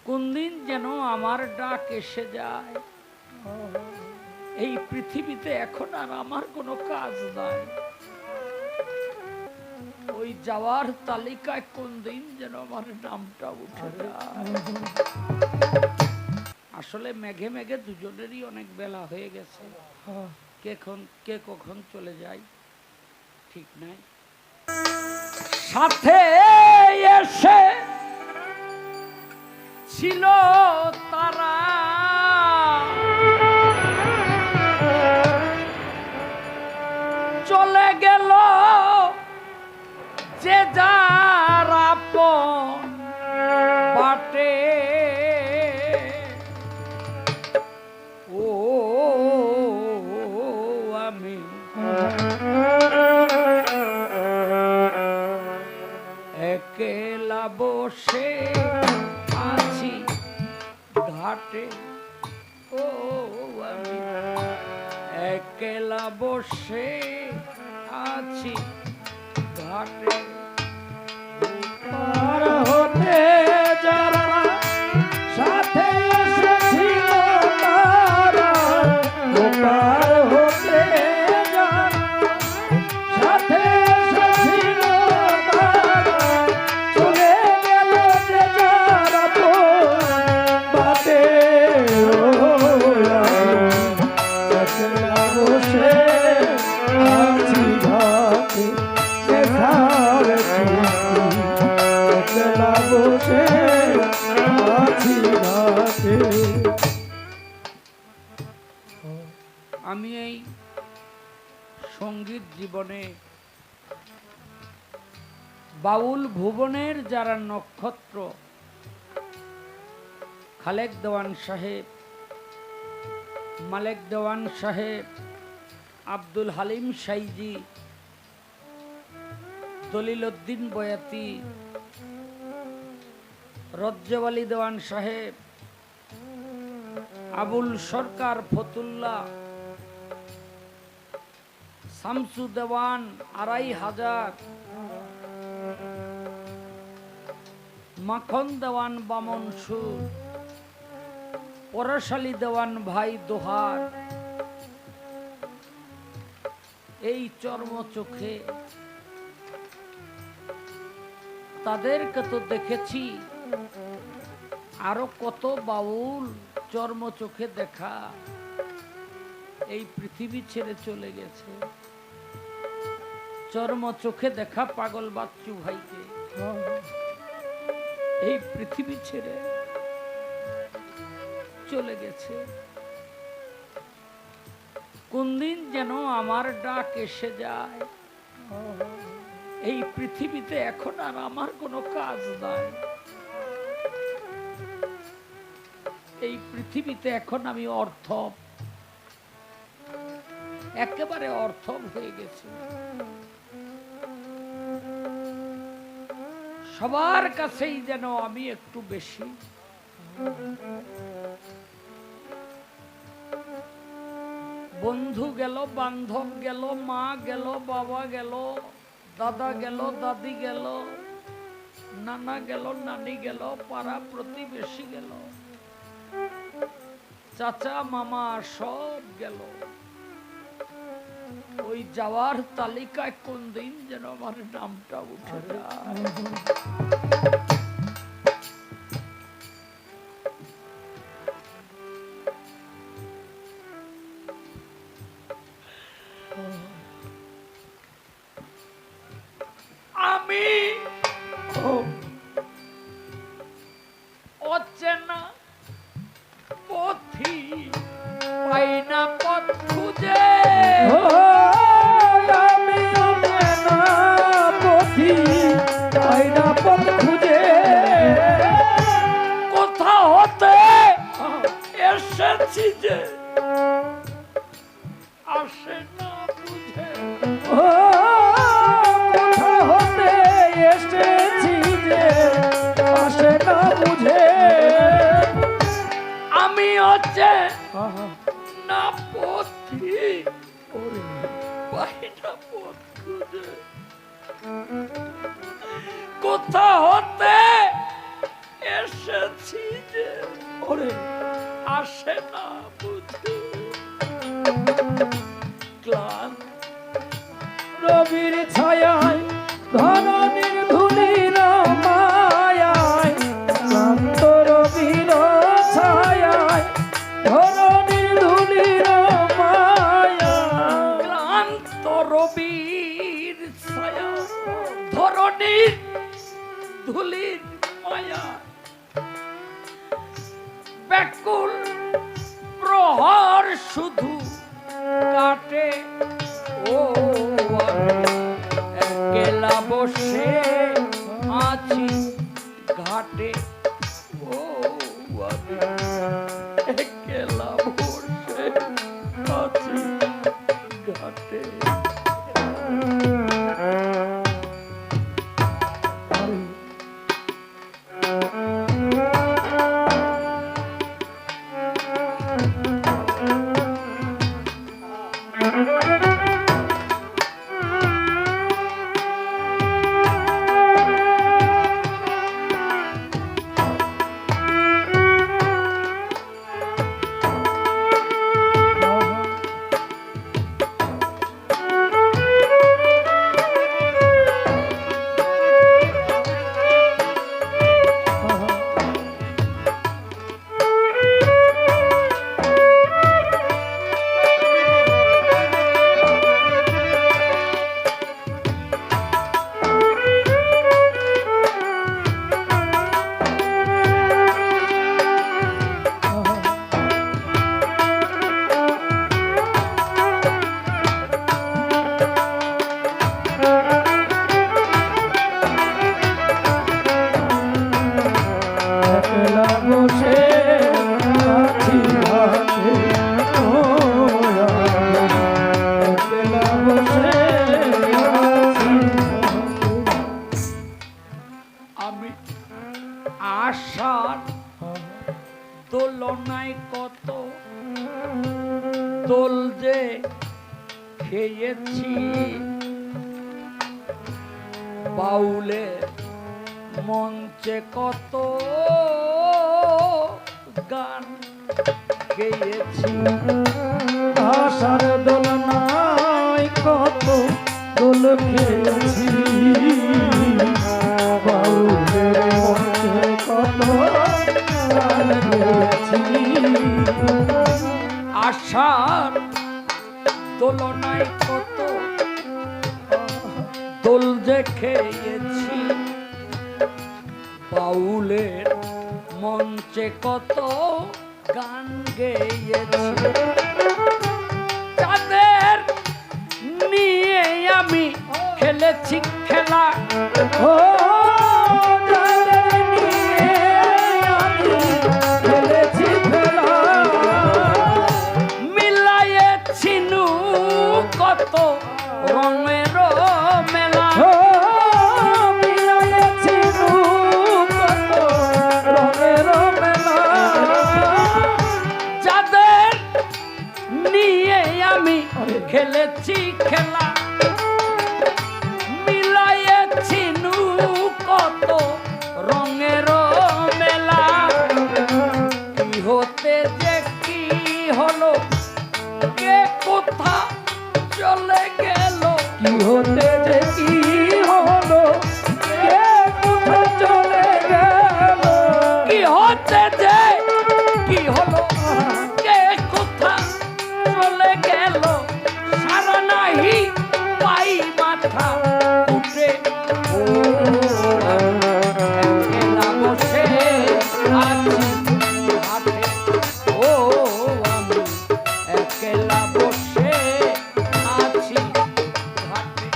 কোন দিন যেন আমার ডাক এসে যায়। এই পৃথিবীতে এখন আর আমার কোনো কাজ নাই। ওই যাওয়ার তালিকায় কোন দিন যেন আমার নামটা উঠে যায়। আসলে মেঘে মেঘে দুজনেরই অনেক বেলা হয়ে গেছে। কে কখন চলে যায় ঠিক নাই। সাথে এসে ছিল তারা, চলে গেল যে যার আপন বাটে। ও আমি একলা বসে আছি ঘাটে। ও আমি একলা বসে আছি ঘাটে। পার হতে যারা সাথে এসেছিল তারা, পার হতে যারা সাথে এসেছিল তারা, চলে গেল যে যারা বাটে। একলা বসে আছি ঘাটে, দেখার একলা বসে আছি ঘাটে। আমি এই সঙ্গীত জীবনে বাউল ভুবনের যারা নক্ষত্র, খালেক দেওয়ান সাহেব, মালেক দেওয়ান সাহেব, আব্দুল হালিম সাইজি, দলিল উদ্দিন বয়াতি, রজ্জওয়ালি দেওয়ান সাহেব, আবুল সরকার ফতুল্লাহ, শামসু দেওয়ান 2500, মাখন দেওয়ান বামন সুর, পরশালী দেওয়ান ভাই দোহার, এই চর্ম চোখে তাদেরকে তো দেখেছি, আরো কত বাউল চর্ম চোখে দেখা এই পৃথিবী ছেড়ে চলে গেছে। চর্ম চোখে দেখা পাগল বাচ্চু ভাইকে এই পৃথিবী ছেড়ে চলে গেছে। কোন দিন যেন আমার ডাক এসে যায়। এই পৃথিবীতে এখন আর আমার কোনো কাজ নাই। এই পৃথিবীতে এখন আমি অর্থব, একেবারে অর্থব হয়ে গেছি। সবার কাছেই যেন আমি একটু বেশি। বন্ধু গেল, বান্ধব গেল, মা গেল, বাবা গেল, দাদা গেল, দাদি গেল, নানা গেল, নানি গেল, পাড়া প্রতিবেশী গেল, চাচা মামা সব গেল। ওই যাওয়ার তালিকায় কোন দিন যেন আমার নামটা উঠে যায়। আমি অচেনা পথি পাই না পথ খুঁজে। আমি অচেনা পথি পাই না পথ খুঁজে। কোথা হতে এসেছি যে আসে না বুঝে। কোথা হতে এসেছি যে আসে না বুঝে। আমি হচ্ছে না পথি পাই না পথ খুঁজে। কোথা হতে এসেছি যে ওরে আসে না বুঝি ক্লান্ত রবির ছায়ায় ধরণীর ধুলির মায়ায় ক্লান্ত রবির ছায়ায় ধরণীর ধুলির মায়ায় ক্লান্ত রবির ছায়া ধরণীর ধুলির মায়া ব্যাকুল প্রহর শুধু কাটে ও একলা বসে আছি ঘাটে ও একলা বসে আছি ঘাটে একলা বসে আছি ঘাটে ও একলা বসে আছি আমি আশার দোলনায় কত দোল যে খেয়েছি বাউলে মঞ্চে কত গান গেয়েছি আশার দোলনায় কত দোল খেয়েছি বাউলের মধ্যে কত গান গেয়েছি আশার দোলনায় কত দোল যে খেয়েছি বাউলের মঞ্চে কত গান গেয়েছি তাদের নিয়ে আমি খেলেছি খেলা ও তাদের নিয়ে আমি খেলেছি খেলা মিলাইয়েছি নু কত রঙের মেলা ও মিলাইছি কত রঙের মেলা যাদের নিয়ে আমি খেলেছি খেলা মিলাইয়েছি নু কত রঙের মেলা কি হতে যে কি হলো কে কোথা চলে গেল কি হতে যে কি হলো কে কোথা চলে গেল কি হতে যে কি হলো কে কোথা চলে গেল সারা নাহি পাই মাথা উঠে ও একলা বসে আছি ঘাটে ও আমি একলা বসে আছি ঘাটে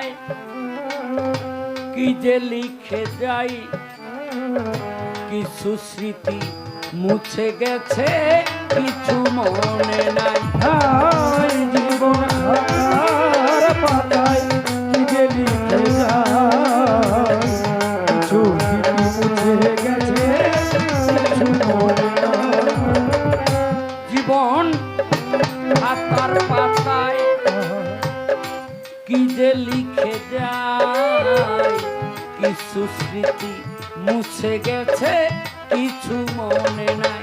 পাতায় কি যে লিখে যাই, কিছু স্মৃতি মুছে গেছে, কিছু মনে নাই। হায় জীবন খাতার পাতায় কি যে লিখে যায়, কিছু স্মৃতি মুছে গেছে, কিছু মনে নাই। জীবন খাতার পাতায় কি যে লিখে যায়, কিছু স্মৃতি মুছে গেছে, কিছু মনে নাই।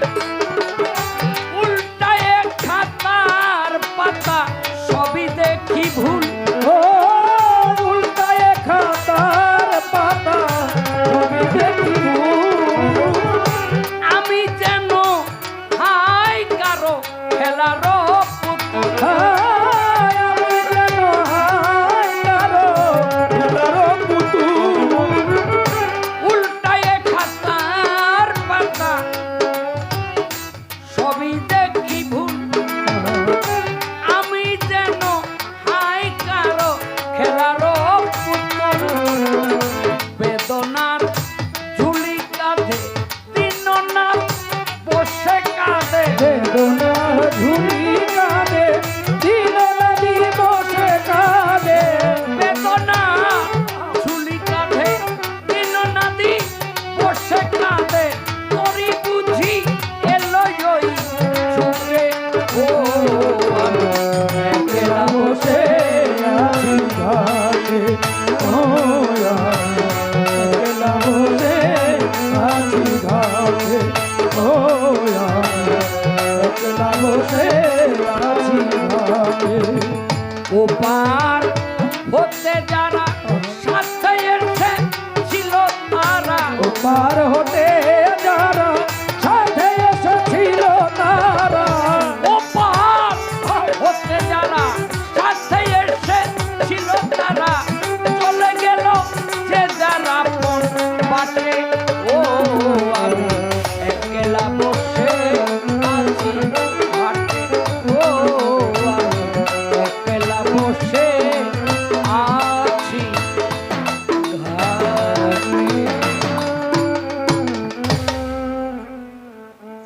উল্টায় খাতার পাতা সবই দেখি ভুল, ও উল্টায় খাতার পাতা ছবি দেখি ভুল। আমি যেন হাই কারো খেলার পুতুল। হায় আমি যেন হায় কারো খেলার পুতুল। উল্টায় খাতার পাতা সবই দেখি ভুল, আমি যেন হাই কারো খেলার পুতুল। বেদনার ঝুলি কাঁধে দিন না বসে কাঁদে, বেদনা ঝুলি কাঁদে, দিন নদী বসে কাঁদে। বেদনা ঝুলি কাঁধে দিন নদী বসে কাঁদে। তোরি বুঝি এলো ওই সুরে, ও আমি একলা বসে আছি ঘাটে, ও আমি একলা বসে আছি ঘাটে, ও আমি একলা বসে আছি ঘাটে। ওপার হতে যারা সাথে এসে ছিল তারা, ও পার